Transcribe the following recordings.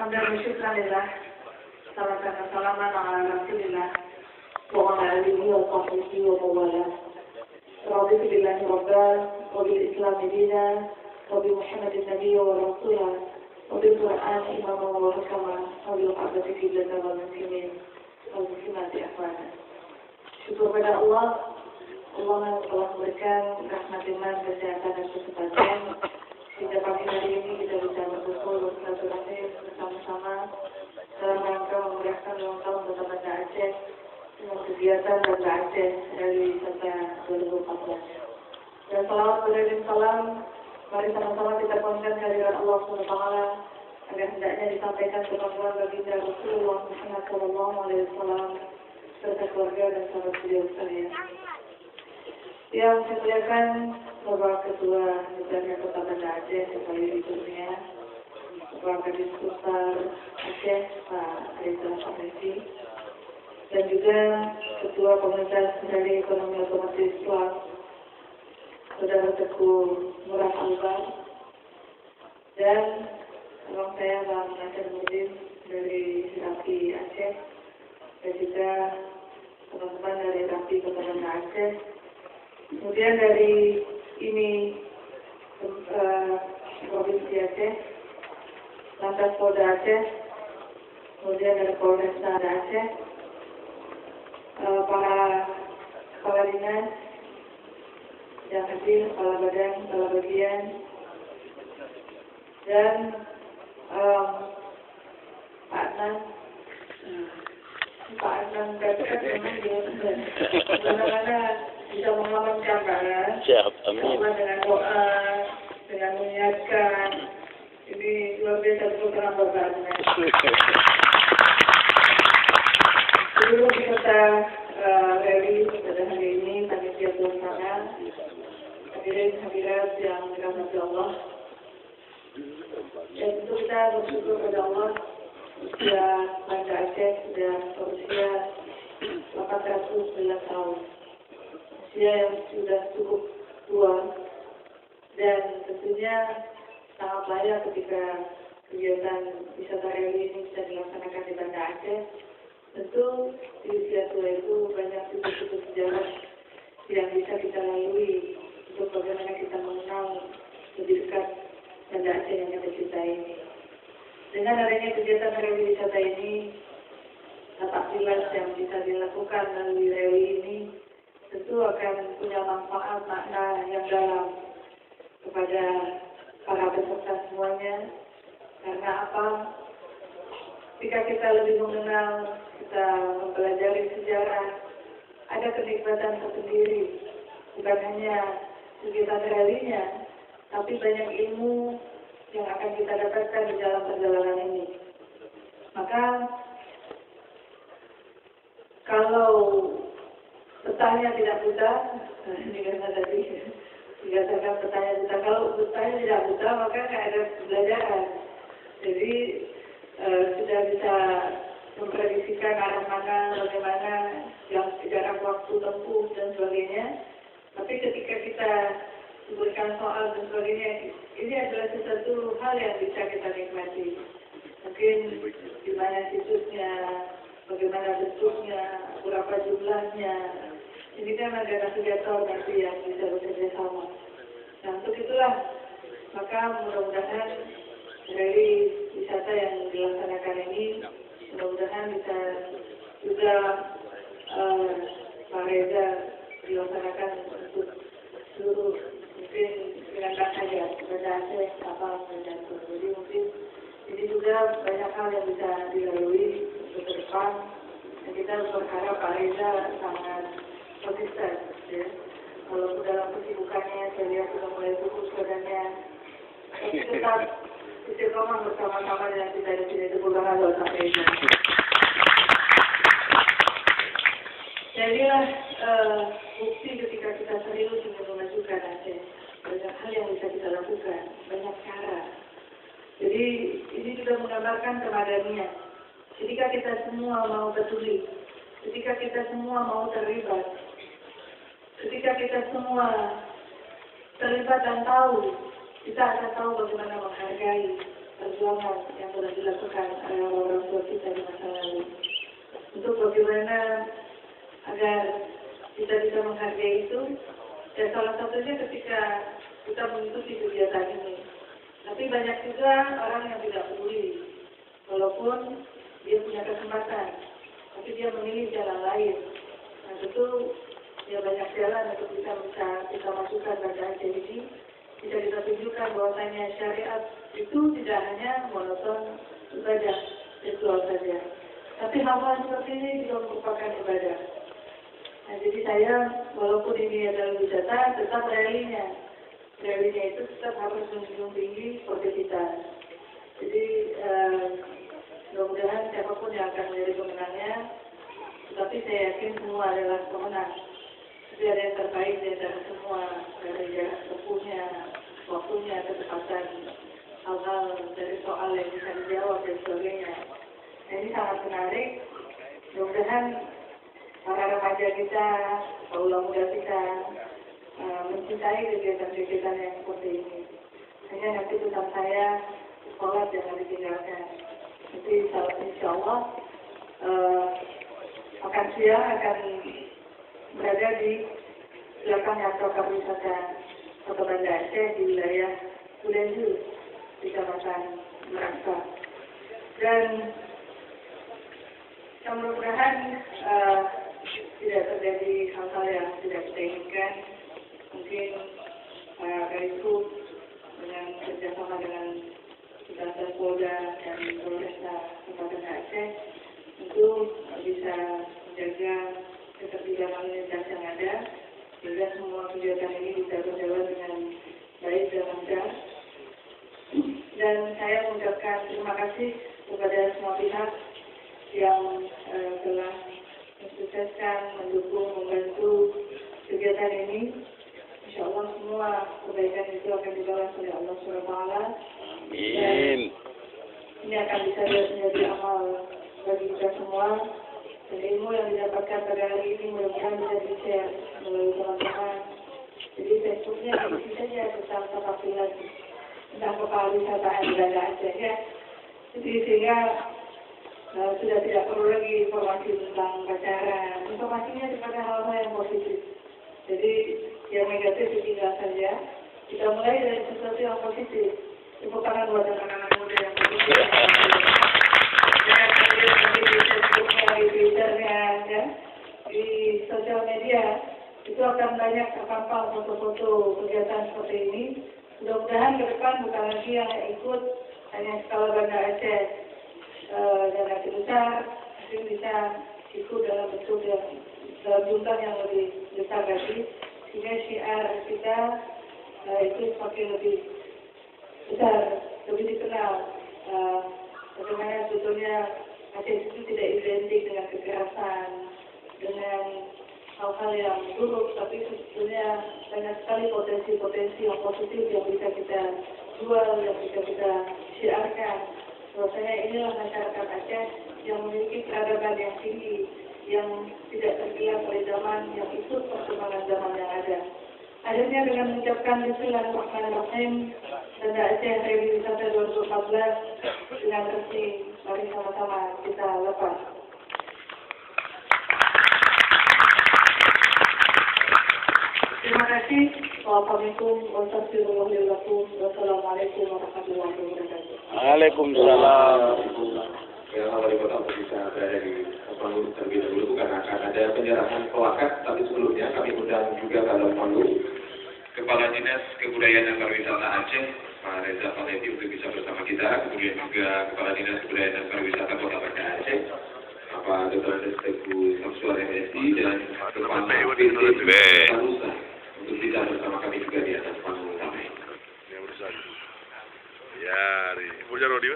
Hamdan wa syukran lillah. Salatan wa salaman ala rasulillah wa ala alihi wa sahbihi wa mawalah. Raditu billahi rabbah wa bil islami dinan wa bi Muhammadin nabiyya wa rasulah wa bil Qur'an imaman wa hukama wa bil qa'bati qiblatan wal muslimin wal muslimati akhwana. Syukur pada Allah yang telah memberikan rahmat iman, kesehatan dan kesempatan hingga pagi hari ini kita bisa berkumpul bersilaturahmi bersama-sama dalam rangka memeriahkan ulang tahun Kota Banda Aceh dengan kegiatan Banda Aceh dari Serta 2014. Dan salawat beriring salam, mari sama-sama kita panjatkan kehadirat Allah SWT agar hendaknya disampaikan kemampuan baginda Rasulullah Muhammad SAW serta keluarga dan sahabat beliau sekalian. Yang saya muliakan Bapak Ketua Dprd Kota Banda Aceh sekali berikutnya, Bapak Kadis Besar Aceh Pak Rizal Samesi, dan juga Ketua Komunitas dari Ekonomi Otomotif Islam Saudara Teguh Murad Albar, dan abang saya Bang Nasir Mudin dari Rapi Aceh, dan juga teman-teman dari Rapi Kota Banda Aceh. Kemudian dari ini Provinsi Aceh, Lantas Polda Aceh, kemudian dari Polresta Aceh, para kepala dinas yang hadir, kepala badan, kepala bagian, dan Pak Adnan Gadget memang dia bagaimana bisa mengamankan Pak. Siap, amin. Dengan doa, dengan mengingatkan, ini luar biasa program Bapak Adnan. Sebelum kita rally pada hari ini, panitia pelaksana, hadirin hadirat yang dirahmati Allah. Dan tentu kita bersyukur pada Allah, usia Banda Aceh sudah berusia 809 tahun. Usia yang sudah cukup tua, dan tentunya sangat layak ketika kegiatan wisata rally ini bisa dilaksanakan di Banda Aceh. Tentu di usia tua itu banyak titik-titik sejarah yang bisa kita lalui untuk bagaimana kita mengenal lebih dekat Banda Aceh yang kita cintai ini. Dengan adanya kegiatan rally wisata ini, tapak pilas yang bisa dilakukan melalui rally ini tentu akan punya manfaat makna yang dalam kepada para peserta semuanya. Karena apa? Jika kita lebih mengenal, kita mempelajari sejarah, ada kenikmatan tersendiri. Bukan hanya kegiatan rally-nya, tapi banyak ilmu yang akan kita dapatkan di dalam perjalanan ini. Maka kalau petanya tidak buta, ini karena tadi dikatakan petanya buta. Kalau petanya tidak buta, maka nggak ada pembelajaran. Jadi sudah bisa memprediksikan arah mana, bagaimana, yang jarak waktu tempuh dan sebagainya. Tapi ketika kita diberikan soal dan sebagainya, ini adalah sesuatu hal yang bisa kita nikmati. Mungkin di mana situsnya, bagaimana bentuknya, berapa jumlahnya. Ini kan ada navigator nanti yang bisa bekerja sama. Nah, untuk itulah, maka mudah-mudahan dari wisata yang dilaksanakan ini, mudah-mudahan bisa juga Pak Reza dilaksanakan untuk seluruh, mungkin dengan saja Banda Aceh, kapal dan jadi mungkin ini juga banyak hal yang bisa dilalui untuk ke depan. Dan kita berharap Pak Reza sangat konsisten, ya. Walaupun dalam kesibukannya saya lihat sudah mulai fokus badannya, tapi tetap istiqomah bersama-sama dengan kita di sini. Tepuk tangan buat Pak Reza. Jadilah bukti ketika kita serius untuk memajukan Aceh. Banyak hal yang bisa kita lakukan, banyak cara. Jadi ini juga menggambarkan kemadanian. Ketika kita semua mau peduli, ketika kita semua mau terlibat, ketika kita semua terlibat dan tahu, kita akan tahu bagaimana menghargai perjuangan yang telah dilakukan oleh orang tua kita di masa lalu. Untuk bagaimana agar kita bisa menghargai itu, dan salah satunya ketika kita mengikuti kegiatan ini. Tapi banyak juga orang yang tidak peduli, walaupun dia punya kesempatan, tapi dia memilih jalan lain. Nah tentu ya banyak jalan untuk bisa kita masukkan pada Aceh ini. Bisa kita tunjukkan bahwasanya syariat itu tidak hanya monoton ibadah ritual saja, tapi hal-hal seperti ini juga merupakan ibadah. Nah, jadi saya walaupun ini adalah wisata, tetap ralinya itu tetap harus menjunjung tinggi sportivitas. Jadi mudah-mudahan siapapun yang akan menjadi pemenangnya, tetapi saya yakin semua adalah pemenang. Jadi ada yang terbaik di antara semua, dari jarak tempuhnya, waktunya, ketepatan, hal-hal dari soal yang bisa dijawab dan sebagainya. Nah, ini sangat menarik. Mudah-mudahan para remaja kita, kaula muda kita mencintai kegiatan-kegiatan yang seperti ini. Hanya nanti pesan saya, sholat jangan ditinggalkan. Jadi insya Allah makan siang akan berada di belakang kantor wisata Kota Banda Aceh di wilayah Bulenju, di Kecamatan Merasa. Dan mudah-mudahan tidak terjadi hal-hal yang tidak kita inginkan. Mungkin Kariku dengan kerjasama dengan Kejaksaan Polda dan Polresta Kabupaten Aceh itu bisa menjaga ketertiban lalu lintas yang ada, sehingga semua kegiatan ini bisa berjalan dengan baik dan lancar. Dan saya mengucapkan terima kasih kepada semua pihak yang telah mensukseskan, mendukung, membantu kegiatan ini. Insya Allah semua kebaikan itu akan dibalas oleh Allah SWT. Amin. Ini akan bisa menjadi amal bagi kita semua. Dan ilmu yang didapatkan pada hari ini mudah-mudahan bisa di-share melalui teman-teman. Jadi Facebooknya isi saja tentang Kota Pilar, tentang kepala wisata yang berada Aceh ya. Jadi sehingga sudah tidak perlu lagi informasi tentang pacaran. Informasinya kepada hal-hal yang positif. Jadi yang negatif ditinggal saja. Kita mulai dari sesuatu yang positif. Tepuk tangan buat anak-anak muda yang positif. Jangan kemudian nanti di Facebooknya, di Twitternya, ya, di sosial media itu akan banyak terpampang foto-foto kegiatan seperti ini. Mudah-mudahan ke depan bukan lagi yang ikut hanya skala Banda Aceh dan Aceh besar, mungkin bisa ikut dalam bentuk yang dalam jumlah yang lebih besar lagi, sehingga syiar kita itu semakin lebih besar, lebih dikenal. Bagaimana sebetulnya Aceh itu tidak identik dengan kekerasan, dengan hal-hal yang buruk, tapi sebetulnya banyak sekali potensi-potensi yang positif yang bisa kita jual, yang bisa kita syiarkan. Bahwasanya inilah masyarakat Aceh yang memiliki peradaban yang tinggi, yang tidak tergilas oleh zaman, yang ikut perkembangan zaman yang ada. Akhirnya dengan mengucapkan Bismillahirrahmanirrahim, Banda Aceh Rally Wisata 2014 dengan resmi, mari sama-sama kita lepas. Terima kasih. Wassalamualaikum warahmatullahi wabarakatuh. Waalaikumsalam. Yang wali kota untuk bisa berada di panggung terlebih dahulu karena akan ada penyerahan plakat, tapi sebelumnya kami undang juga dalam panggung Kepala Dinas Kebudayaan dan Pariwisata Aceh, Pak Reza Falevi untuk bisa bersama kita, kemudian juga Kepala Dinas Kebudayaan dan Pariwisata Kota Banda Aceh, Bapak Dr. Andes Teguh Samsuar MSI dan Kepala PT Sanusa untuk bisa bersama kami juga di atas panggung utama. Ya, Burja Rodi.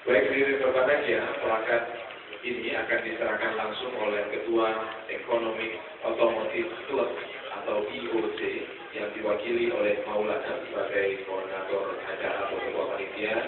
Baik, di rekan Aceh, plakat ini akan diserahkan langsung oleh Ketua Ekonomi Otomotif Klub atau IOC yang diwakili oleh Maulana sebagai koordinator acara atau ketua panitia